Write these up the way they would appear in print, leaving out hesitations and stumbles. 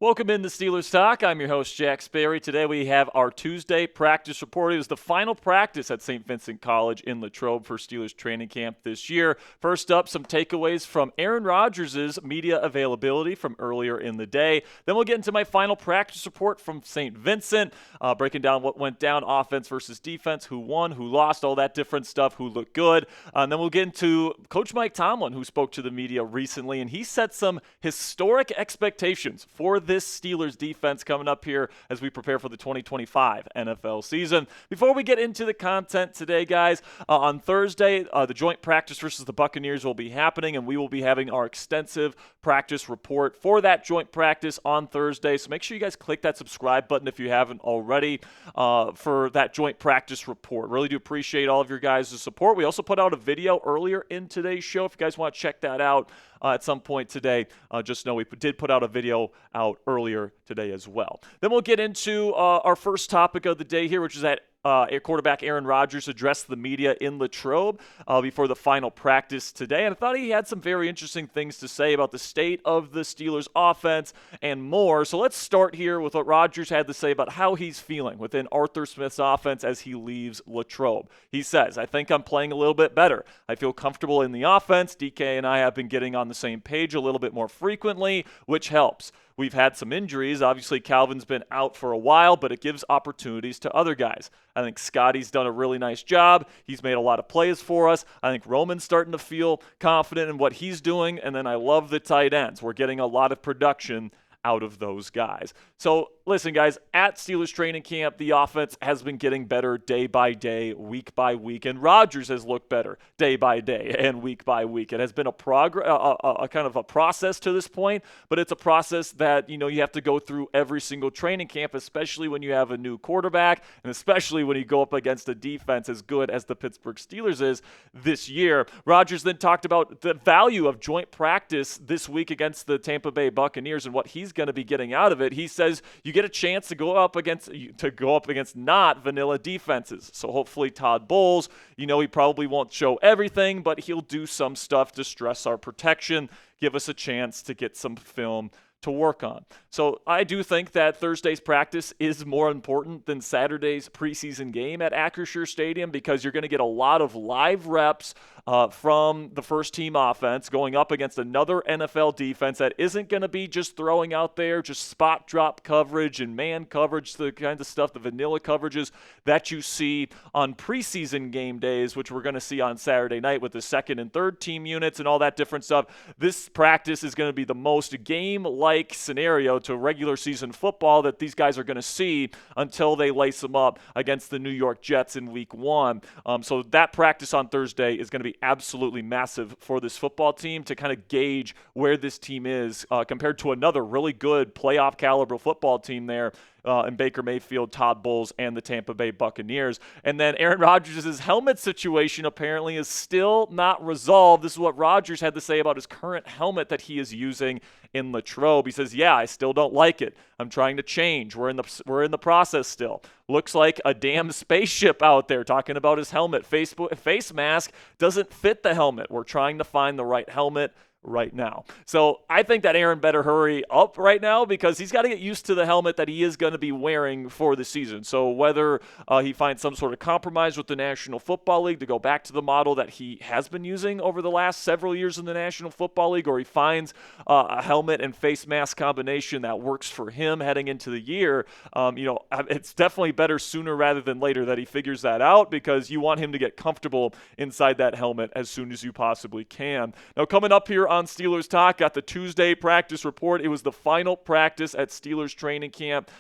Welcome into Steelers Talk. I'm your host, Jack Sperry. Today we have our Tuesday practice report. It was the final practice at St. Vincent College in Latrobe for Steelers training camp this year. First up, some takeaways from Aaron Rodgers' media availability from earlier in the day. Then we'll get into my final practice report from St. Vincent, breaking down what went down, offense versus defense, who won, who lost, all that different stuff, who looked good. And then we'll get into Coach Mike Tomlin, who spoke to the media recently, and he set some historic expectations for this Steelers defense coming up here as we prepare for the 2025 NFL season. Before we get into the content today, guys, on Thursday, the joint practice versus the Buccaneers will be happening, and we will be having our extensive practice report for that joint practice on Thursday. So make sure you guys click that subscribe button if you haven't already for that joint practice report. Really do appreciate all of your guys' support. We also put out a video earlier in today's show. If you guys want to check that out at some point today, just know we did put out a video out earlier today as well. Then we'll get into our first topic of the day here, which is that quarterback Aaron Rodgers addressed the media in Latrobe before the final practice today, and I thought he had some very interesting things to say about the state of the Steelers offense and more. So let's start here with what Rodgers had to say about how he's feeling within Arthur Smith's offense as he leaves Latrobe. He says, "I think I'm playing a little bit better. I feel comfortable in the offense. DK and I have been getting on the same page a little bit more frequently, which helps. We've had some injuries. Obviously, Calvin's been out for a while, but it gives opportunities to other guys. I think Scotty's done a really nice job. He's made a lot of plays for us. I think Roman's starting to feel confident in what he's doing, and then I love the tight ends. We're getting a lot of production out of those guys." So listen, guys, at Steelers training camp, the offense has been getting better day by day, week by week, and Rodgers has looked better day by day and week by week. It has been a kind of a process to this point, but it's a process that you have to go through every single training camp, especially when you have a new quarterback, and especially when you go up against a defense as good as the Pittsburgh Steelers is this year. Rodgers then talked about the value of joint practice this week against the Tampa Bay Buccaneers and what he's going to be getting out of it. He says you get a chance to go up against not vanilla defenses. So hopefully Todd Bowles, he probably won't show everything, but he'll do some stuff to stress our protection, give us a chance to get some film to work on. So I do think that Thursday's practice is more important than Saturday's preseason game at Acrisure Stadium because you're going to get a lot of live reps from the first team offense going up against another NFL defense that isn't going to be just throwing out there just spot drop coverage and man coverage, the kind of stuff, the vanilla coverages that you see on preseason game days, which we're going to see on Saturday night with the second and third team units and all that different stuff. This practice is going to be the most game-like scenario to regular season football that these guys are going to see until they lace them up against the New York Jets in week 1. So that practice on Thursday is going to be absolutely massive for this football team to kind of gauge where this team is compared to another really good playoff caliber football team there in Baker Mayfield, Todd Bowles, and the Tampa Bay Buccaneers. And then Aaron Rodgers' helmet situation apparently is still not resolved. This is what Rodgers had to say about his current helmet that he is using in Latrobe. He says, "Yeah, I still don't like it. I'm trying to change. We're in the process still. Looks like a damn spaceship out there," talking about his helmet. Face mask doesn't fit the helmet. We're trying to find the right helmet right now. So I think that Aaron better hurry up right now because he's got to get used to the helmet that he is going to be wearing for the season. So whether he finds some sort of compromise with the National Football League to go back to the model that he has been using over the last several years in the National Football League, or he finds a helmet and face mask combination that works for him heading into the year, it's definitely better sooner rather than later that he figures that out because you want him to get comfortable inside that helmet as soon as you possibly can. Now coming up here on Steelers Talk, got the Tuesday practice report. It was the final practice at Steelers training camp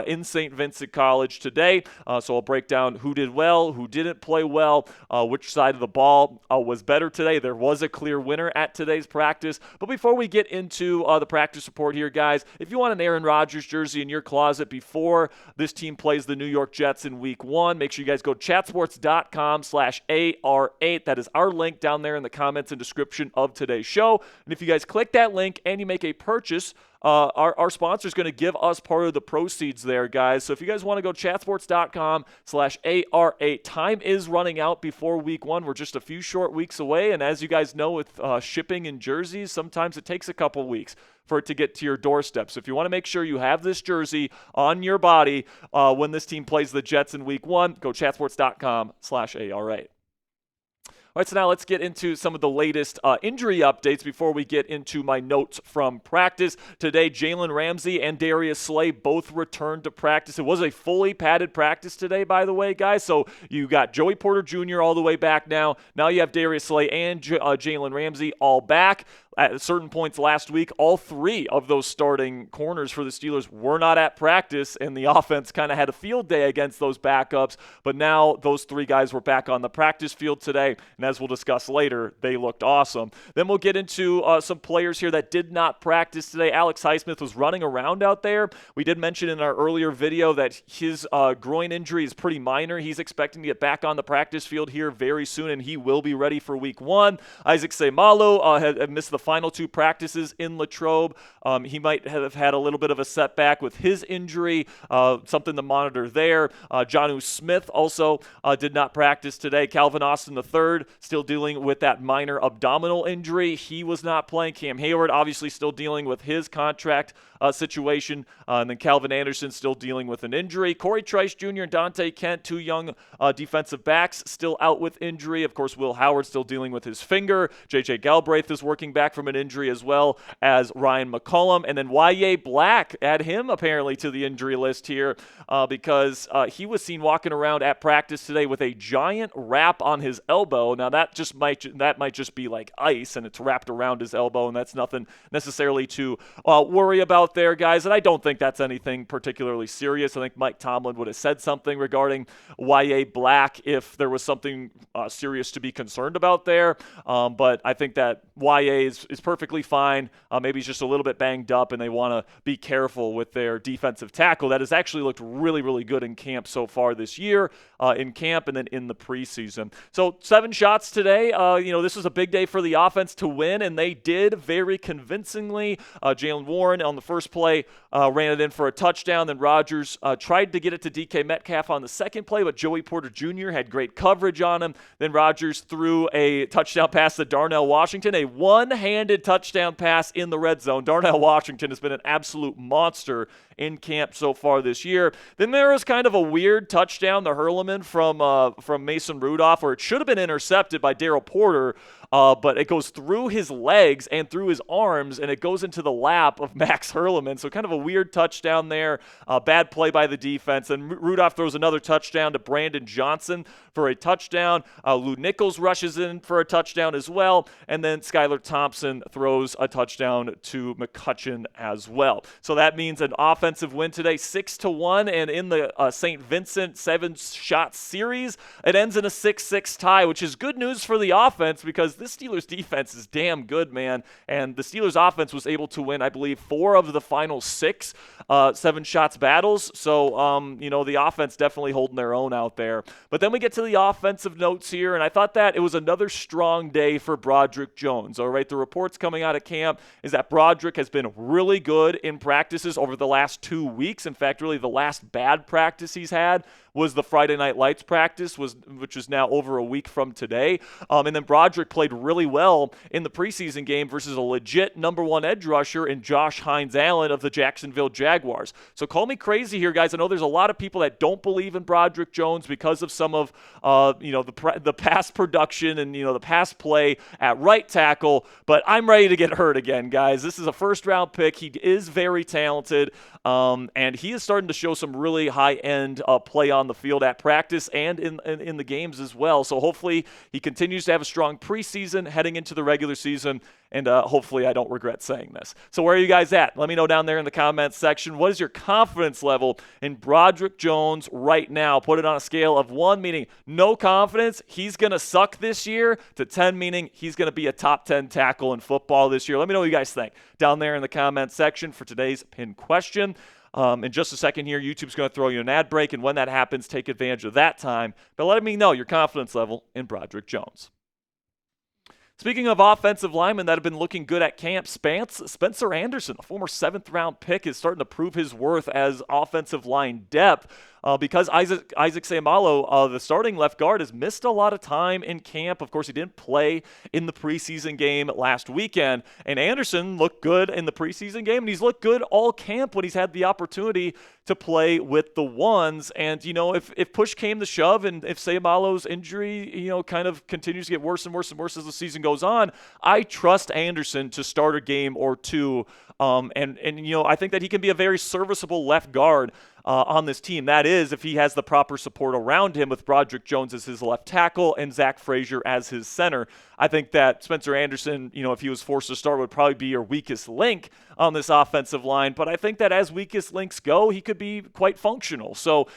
in St. Vincent College today. So I'll break down who did well, who didn't play well, which side of the ball was better today. There was a clear winner at today's practice. But before we get into the practice report here, guys, if you want an Aaron Rodgers jersey in your closet before this team plays the New York Jets in week 1, make sure you guys go chatsports.com/AR8. That is our link down there in the comments and description of today's show. And if you guys click that link and you make a purchase, our sponsor is going to give us part of the proceeds there, guys. So if you guys want to go chatsports.com/AR8, time is running out before week 1. We're just a few short weeks away. And as you guys know, with shipping and jerseys, sometimes it takes a couple weeks for it to get to your doorstep. So if you want to make sure you have this jersey on your body when this team plays the Jets in week 1, go chatsports.com/AR8. All right, so now let's get into some of the latest injury updates before we get into my notes from practice. Today, Jalen Ramsey and Darius Slay both returned to practice. It was a fully padded practice today, by the way, guys. So you got Joey Porter Jr. all the way back now. Now you have Darius Slay and Jalen Ramsey all back. At certain points last week, all 3 of those starting corners for the Steelers were not at practice, and the offense kind of had a field day against those backups. But now those 3 guys were back on the practice field today, and as we'll discuss later, they looked awesome. Then we'll get into some players here that did not practice today. Alex Highsmith was running around out there. We did mention in our earlier video that his groin injury is pretty minor. He's expecting to get back on the practice field here very soon, and he will be ready for week 1. Isaac Seumalo had missed the final 2 practices in Latrobe. He might have had a little bit of a setback with his injury, something to monitor there. Jonnu Smith also did not practice today. Calvin Austin III still dealing with that minor abdominal injury. He was not playing. Cam Hayward obviously still dealing with his contract situation. And then Calvin Anderson still dealing with an injury. Corey Trice Jr. and Dante Kent, 2 young defensive backs, still out with injury. Of course, Will Howard still dealing with his finger. J.J. Galbraith is working back from an injury, as well as Ryan McCollum. And then Y.A. Black, add him apparently to the injury list here because he was seen walking around at practice today with a giant wrap on his elbow. Now that might just be like ice, and it's wrapped around his elbow, and that's nothing necessarily to worry about there, guys. And I don't think that's anything particularly serious. I think Mike Tomlin would have said something regarding Y.A. Black if there was something serious to be concerned about there. But I think that Y.A. is perfectly fine. Maybe he's just a little bit banged up, and they want to be careful with their defensive tackle that has actually looked really, really good in camp so far this year, in camp and then in the preseason. So 7 shots today. This was a big day for the offense to win, and they did very convincingly. Jalen Warren on the first play ran it in for a touchdown. Then Rodgers tried to get it to DK Metcalf on the second play, but Joey Porter Jr. had great coverage on him. Then Rodgers threw a touchdown pass to Darnell Washington, a one-handed touchdown pass in the red zone. Darnell Washington has been an absolute monster in camp so far this year. Then there was kind of a weird touchdown, the Hurleman from Mason Rudolph, where it should have been intercepted by Daryl Porter, but it goes through his legs and through his arms, and it goes into the lap of Max Hurleman. So kind of a weird touchdown there. Bad play by the defense. And Rudolph throws another touchdown to Brandon Johnson for a touchdown. Lou Nichols rushes in for a touchdown as well. And then Skylar Thompson throws a touchdown to McCutcheon as well. So that means an offensive win today, 6-1. And in the St. Vincent 7-shot series, it ends in a 6-6 tie, which is good news for the offense because this Steelers defense is damn good, man. And the Steelers offense was able to win, I believe, 4 of the final 6 7-shots battles. So, the offense definitely holding their own out there. But then we get to the offensive notes here, and I thought that it was another strong day for Broderick Jones. All right, the reports coming out of camp is that Broderick has been really good in practices over the last 2 weeks. In fact, really the last bad practice he's had was the Friday Night Lights practice, which is now over a week from today. And then Broderick played really well in the preseason game versus a legit number 1 edge rusher in Josh Hines-Allen of the Jacksonville Jaguars. So call me crazy here, guys. I know there's a lot of people that don't believe in Broderick Jones because of some of the past production and the past play at right tackle, but I'm ready to get hurt again, guys. This is a first-round pick. He is very talented, and he is starting to show some really high-end play on the field at practice and in the games as well. So hopefully he continues to have a strong preseason heading into the regular season, and hopefully I don't regret saying this. So where are you guys at? Let me know down there in the comments section. What is your confidence level in Broderick Jones right now? Put it on a scale of 1, meaning no confidence, he's going to suck this year, to 10, meaning he's going to be a top 10 tackle in football this year. Let me know what you guys think down there in the comments section for today's pin question. In just a second here, YouTube's going to throw you an ad break, and when that happens, take advantage of that time. But let me know your confidence level in Broderick Jones. Speaking of offensive linemen that have been looking good at camp, Spencer Anderson, a former 7th-round pick, is starting to prove his worth as offensive line depth. Because Isaac Seumalo, the starting left guard, has missed a lot of time in camp. Of course, he didn't play in the preseason game last weekend. And Anderson looked good in the preseason game, and he's looked good all camp when he's had the opportunity to play with the ones. And, if push came to shove and if Seumalo's injury, kind of continues to get worse and worse and worse as the season goes on, I trust Anderson to start a game or two. I think that he can be a very serviceable left guard on this team. That is, if he has the proper support around him with Broderick Jones as his left tackle and Zach Frazier as his center. I think that Spencer Anderson, if he was forced to start, would probably be your weakest link on this offensive line. But I think that as weakest links go, he could be quite functional. So,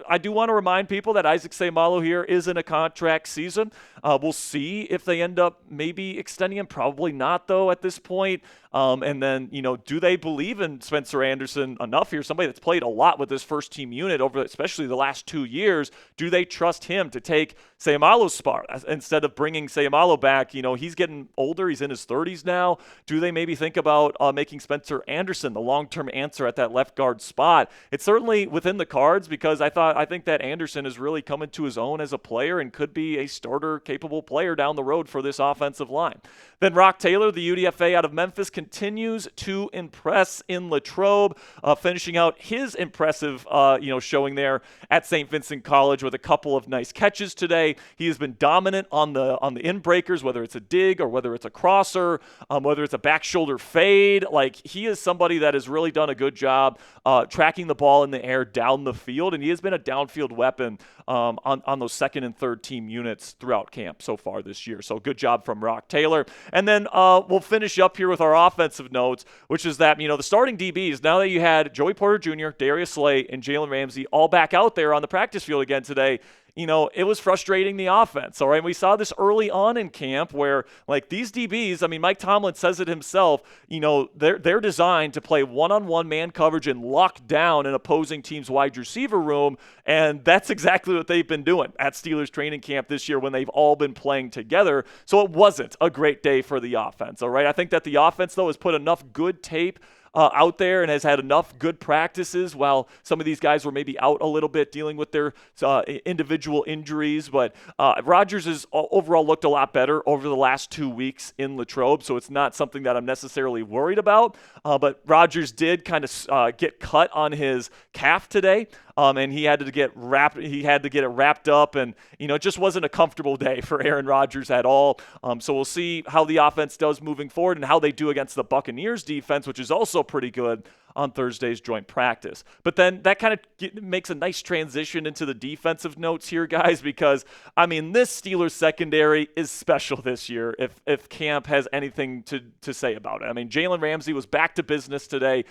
I do want to remind people that Isaac Seumalo here is in a contract season. We'll see if they end up maybe extending him. Probably not, though, at this point. And then, do they believe in Spencer Anderson enough here? Somebody that's played a lot with this first team unit over especially the last 2 years. Do they trust him to take Seumalo's spot instead of bringing Seumalo back? He's getting older. He's in his 30s now. Do they maybe think about making Spencer Anderson the long-term answer at that left guard spot? It's certainly within the cards because I think that Anderson is really coming to his own as a player and could be a starter-capable player down the road for this offensive line. Then Rock Taylor, the UDFA out of Memphis, continues to impress in Latrobe, finishing out his impressive, showing there at St. Vincent College with a couple of nice catches today. He has been dominant on the in-breakers, whether it's a dig or whether it's a crosser, whether it's a back shoulder fade. Like, he is somebody that has really done a good job tracking the ball in the air down the field, and he has been a downfield weapon on those second and third team units throughout camp so far this year. So good job from Rock Taylor. And then we'll finish up here with our offensive notes, which is that, the starting DBs, now that you had Joey Porter Jr., Darius Slay, and Jalen Ramsey all back out there on the practice field again today, it was frustrating the offense, all right? We saw this early on in camp where, these DBs, Mike Tomlin says it himself, they're designed to play one-on-one man coverage and lock down an opposing team's wide receiver room, and that's exactly what they've been doing at Steelers training camp this year when they've all been playing together. So it wasn't a great day for the offense, all right? I think that the offense, though, has put enough good tape out there and has had enough good practices while some of these guys were maybe out a little bit dealing with their individual injuries. But Rodgers has overall looked a lot better over the last 2 weeks in Latrobe, so it's not something that I'm necessarily worried about. But Rodgers did kind of get cut on his calf today. And he had to get it wrapped up, and it just wasn't a comfortable day for Aaron Rodgers at all. So we'll see how the offense does moving forward and how they do against the Buccaneers defense, which is also pretty good on Thursday's joint practice. But then that kind of makes a nice transition into the defensive notes here, guys, because, this Steelers secondary is special this year if camp has anything to say about it. Jalen Ramsey was back to business today.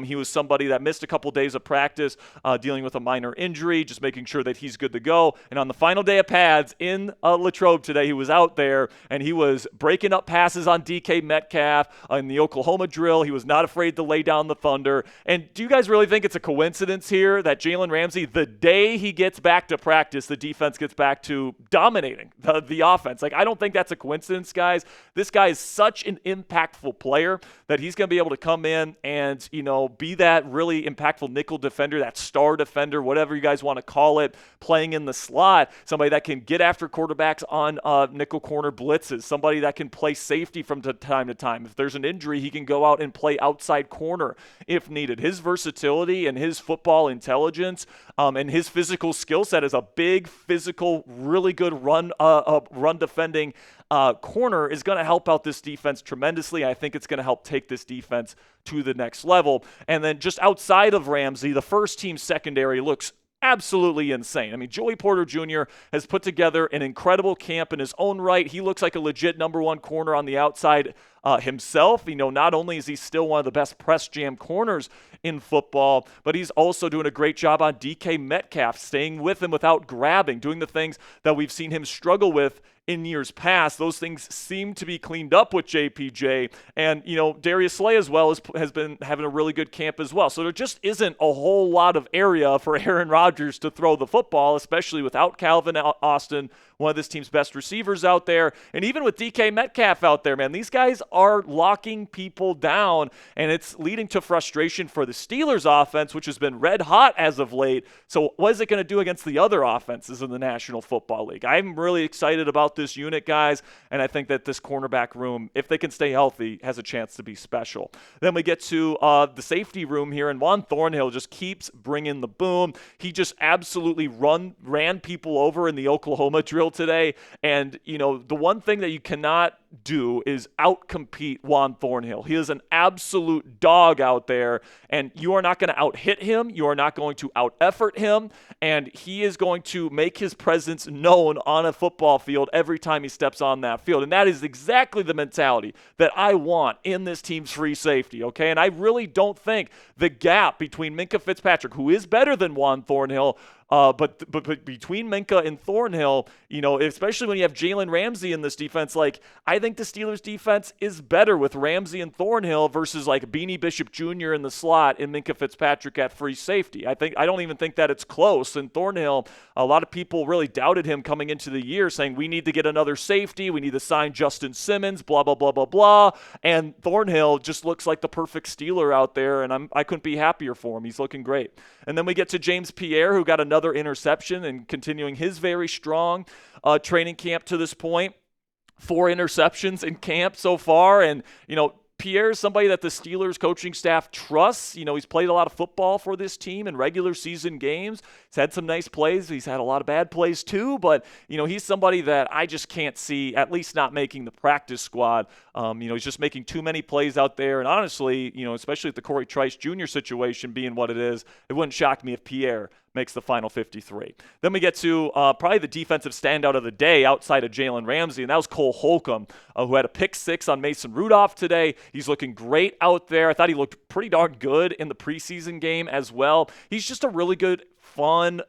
He was somebody that missed a couple days of practice, dealing with a minor injury, just making sure that he's good to go. And on the final day of pads in Latrobe today, he was out there, and he was breaking up passes on DK Metcalf in the Oklahoma drill. He was not afraid to lay down the thunder. And do you guys really think it's a coincidence here that Jalen Ramsey, the day he gets back to practice, the defense gets back to dominating the offense? I don't think that's a coincidence, guys. This guy is such an impactful player that he's going to be able to come in and, be that really impactful nickel defender, that star defender, whatever you guys want to call it, playing in the slot, somebody that can get after quarterbacks on nickel corner blitzes, somebody that can play safety from time to time. If there's an injury, he can go out and play outside corner if needed. His versatility and his football intelligence and his physical skill set is a big, physical, really good run defending corner is going to help out this defense tremendously. I think it's going to help take this defense to the next level. And then just outside of Ramsey, the first team secondary looks absolutely insane. Joey Porter Jr. has put together an incredible camp in his own right. He looks like a legit number one corner on the outside himself. Not only is he still one of the best press jam corners in football, but he's also doing a great job on DK Metcalf, staying with him without grabbing, doing the things that we've seen him struggle with in years past. Those things seem to be cleaned up with JPJ. And, Darius Slay as well has been having a really good camp as well. So there just isn't a whole lot of area for Aaron Rodgers to throw the football, especially without Calvin Austin, one of this team's best receivers out there. And even with DK Metcalf out there, man, these guys are locking people down, and it's leading to frustration for the Steelers offense, which has been red hot as of late. So what is it going to do against the other offenses in the National Football League? I'm really excited about this unit, guys, and I think that this cornerback room, if they can stay healthy, has a chance to be special. Then we get to the safety room here, and Juan Thornhill just keeps bringing the boom. He just absolutely ran people over in the Oklahoma drill today, and the one thing that you cannot do is outcompete Juan Thornhill. He is an absolute dog out there, and you are not going to out-hit him. You are not going to out-effort him, and he is going to make his presence known on a football field every time he steps on that field, and that is exactly the mentality that I want in this team's free safety, okay? And I really don't think the gap between Minkah Fitzpatrick, who is better than Juan Thornhill, but between Minkah and Thornhill, especially when you have Jalen Ramsey in this defense, I think the Steelers defense is better with Ramsey and Thornhill versus Beanie Bishop Jr. in the slot and Minkah Fitzpatrick at free safety. I don't even think that it's close. And Thornhill, a lot of people really doubted him coming into the year, saying we need to get another safety, we need to sign Justin Simmons, blah, blah, blah, blah, blah. And Thornhill just looks like the perfect Steeler out there, and I couldn't be happier for him. He's looking great. And then we get to James Pierre, who got another interception and continuing his very strong training camp to this point. 4 interceptions in camp so far, and Pierre is somebody that the Steelers coaching staff trusts. He's played a lot of football for this team in regular season games. He's had some nice plays. He's had a lot of bad plays too, but, he's somebody that I just can't see, at least not making the practice squad. He's just making too many plays out there, and honestly, especially with the Corey Trice Jr. situation being what it is, it wouldn't shock me if Pierre makes the final 53. Then we get to probably the defensive standout of the day outside of Jalen Ramsey, and that was Cole Holcomb, who had a pick 6 on Mason Rudolph today. He's looking great out there. I thought he looked pretty darn good in the preseason game as well. He's just a really good, fun,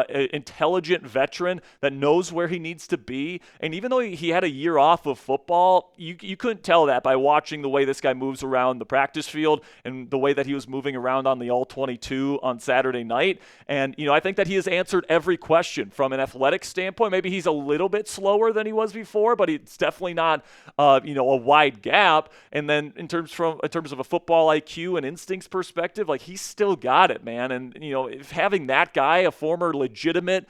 intelligent veteran that knows where he needs to be. And even though he had a year off of football, you couldn't tell that by watching the way this guy moves around the practice field and the way that he was moving around on the All-22 on Saturday night. And, I think that he has answered every question from an athletic standpoint. Maybe he's a little bit slower than he was before, but it's definitely not, a wide gap. And then in terms of a football IQ and instincts perspective, he's still got it, man. And, if having that guy, a former legitimate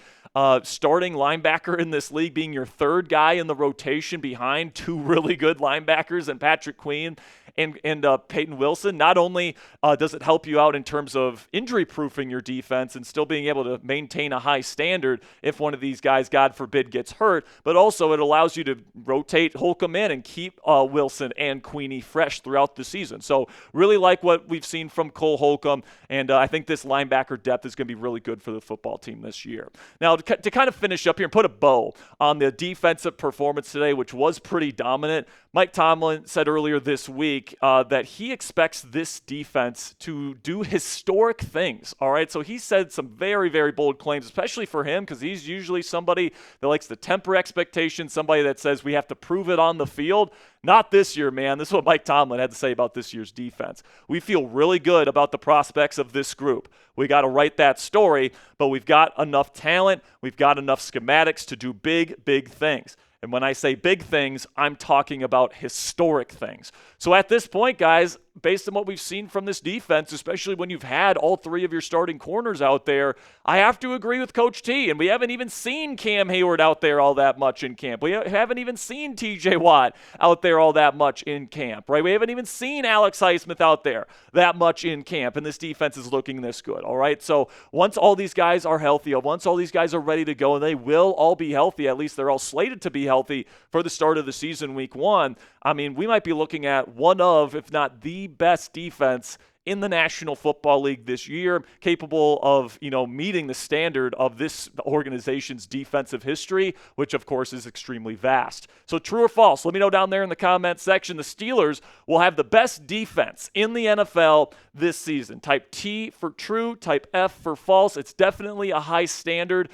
starting linebacker in this league, being your third guy in the rotation behind 2 really good linebackers and Patrick Queen and Peyton Wilson, not only does it help you out in terms of injury-proofing your defense and still being able to maintain a high standard if one of these guys, God forbid, gets hurt, but also it allows you to rotate Holcomb in and keep Wilson and Queenie fresh throughout the season. So really like what we've seen from Cole Holcomb, and I think this linebacker depth is going to be really good for the football team this year. Now, to kind of finish up here and put a bow on the defensive performance today, which was pretty dominant, Mike Tomlin said earlier this week that he expects this defense to do historic things, all right? So he said some very, very bold claims, especially for him, because he's usually somebody that likes to temper expectations, somebody that says we have to prove it on the field. Not this year, man. This is what Mike Tomlin had to say about this year's defense. We feel really good about the prospects of this group. We got to write that story, but we've got enough talent. We've got enough schematics to do big, big things. And when I say big things, I'm talking about historic things. So at this point, guys, based on what we've seen from this defense, especially when you've had all 3 of your starting corners out there, I have to agree with Coach T. And we haven't even seen Cam Hayward out there all that much in camp. We haven't even seen TJ Watt out there all that much in camp, right? We haven't even seen Alex Highsmith out there that much in camp, and this defense is looking this good, all right? So once all these guys are healthy, once all these guys are ready to go, and they will all be healthy, at least they're all slated to be healthy for the start of the season, week 1, I mean, we might be looking at one of, if not the best defense in the National Football League this year, capable of, meeting the standard of this organization's defensive history, which of course is extremely vast. So true or false? Let me know down there in the comment section. The Steelers will have the best defense in the NFL this season. Type T for true, type F for false. It's definitely a high standard.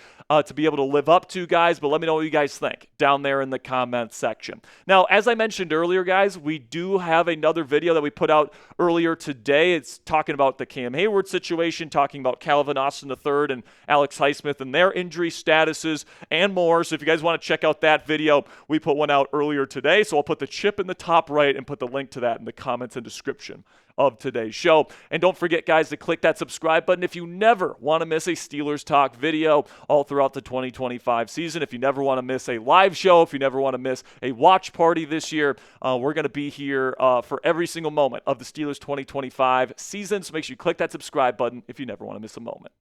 to be able to live up to, guys. But let me know what you guys think down there in the comments section. Now, as I mentioned earlier, guys, we do have another video that we put out earlier today. It's talking about the Cam Hayward situation, talking about Calvin Austin III and Alex Highsmith and their injury statuses and more. So if you guys want to check out that video, we put one out earlier today. So I'll put the chip in the top right and put the link to that in the comments and description of today's show. And don't forget, guys, to click that subscribe button if you never want to miss a Steelers Talk video all throughout the 2025 season. If you never want to miss a live show, if you never want to miss a watch party this year, we're going to be here for every single moment of the Steelers 2025 season. So make sure you click that subscribe button if you never want to miss a moment.